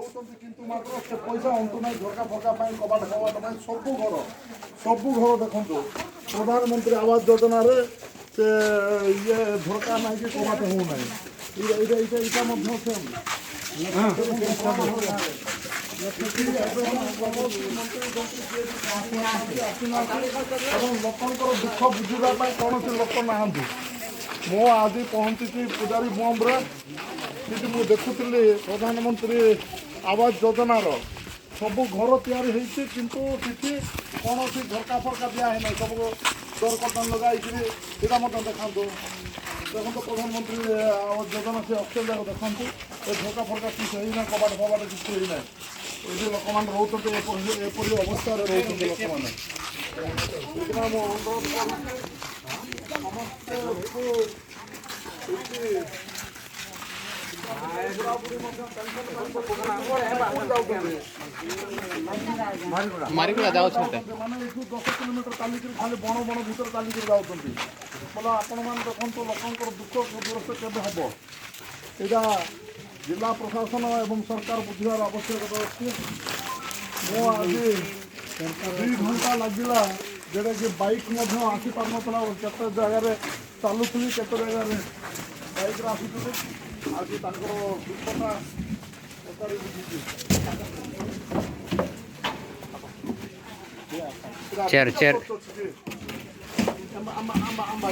ଦଉଛନ୍ତି କିନ୍ତୁ ମାତ୍ର ସେ ପଇସା ଅଣ୍ଟୁ ନାହିଁ ଝରକା ଫରକା ପାଇଁ କବାଟ ଫବାଟ ପାଇଁ ସବୁ ଘର ଦେଖନ୍ତୁ ପ୍ରଧାନମନ୍ତ୍ରୀ ଆବାସ ଯୋଜନାରେ ସେ ଇଏ ଝରକା ନାହିଁ କି କବାଟ ହେଉନାହିଁ ଏଇଟା ମଧ୍ୟ ସେ ଏବଂ ଲୋକଙ୍କର ଦୁଃଖ ବୁଝିବା ପାଇଁ କୌଣସି ଲୋକ ନାହାନ୍ତି। ମୁଁ ଆଜି ପହଞ୍ଚିଛି ପୂଜାରୀ ବମ୍ବରେ ସେଠି ମୁଁ ଦେଖୁଥିଲି ପ୍ରଧାନମନ୍ତ୍ରୀ ଆବାସ ଯୋଜନାର ସବୁ ଘର ତିଆରି ହେଇଛି କିନ୍ତୁ ସେଠି କୌଣସି ଝରକା ଫରକା ଦିଆ ହେଇନାହିଁ ସବୁ ଡୋର କର୍ଟନ ଲଗାଇକିରି ଏଇଟା ମଧ୍ୟ ଦେଖନ୍ତୁ ପ୍ରଧାନମନ୍ତ୍ରୀ ଆବାସ ଯୋଜନା ସେ ଅଷ୍ଟ୍ରେଲିଆକୁ ଦେଖନ୍ତୁ ଏ ଝରକା ଫରକା କିଛି ହେଇନାହିଁ କବାଟ ଫବାଟ କିଛି ହେଇନାହିଁ ଏଠି ଲୋକମାନେ ରହୁଛନ୍ତି ଏପରି ଅବସ୍ଥାରେ ରହୁଛନ୍ତି ଲୋକମାନେ ସେଥିପାଇଁ ମୁଁ ଅନୁରୋଧ କରୁଛି ସମସ୍ତଙ୍କୁ ମାରିଗୁଡ଼ା ଯାଉଛନ୍ତି ମାନେ ଏଠୁ 10 କିଲୋମିଟର ଚାଲିକିରି ଖାଲି ବଣ ଭିତରେ ଚାଲିକିରି ଯାଉଛନ୍ତି ବୋଲେ ଆପଣମାନେ ଦେଖନ୍ତୁ ଲୋକଙ୍କର ଦୁଃଖ ଦୁରସ୍ତ କେବେ ହେବ ଏଇଟା ଜିଲ୍ଲା ପ୍ରଶାସନ ଏବଂ ସରକାର ବୁଝିବାର ଆବଶ୍ୟକତା ଅଛି। ମୁଁ ଆଜି 2 ଘଣ୍ଟା ଲାଗିଲା ଯେଉଁଟାକି ବାଇକ୍ ମଧ୍ୟ ଆସିପାରୁନଥିଲା କେତେ ଜାଗାରେ ଚାଲୁଥିଲି କେତେ ଜାଗାରେ ବାଇକ୍ରେ ଆସୁଥିଲି ଆଜି ତାଙ୍କର ଦୁଃଖଟା ପଚାରି ବୁଝିଛି ଚେୟାର ଆମ୍ବା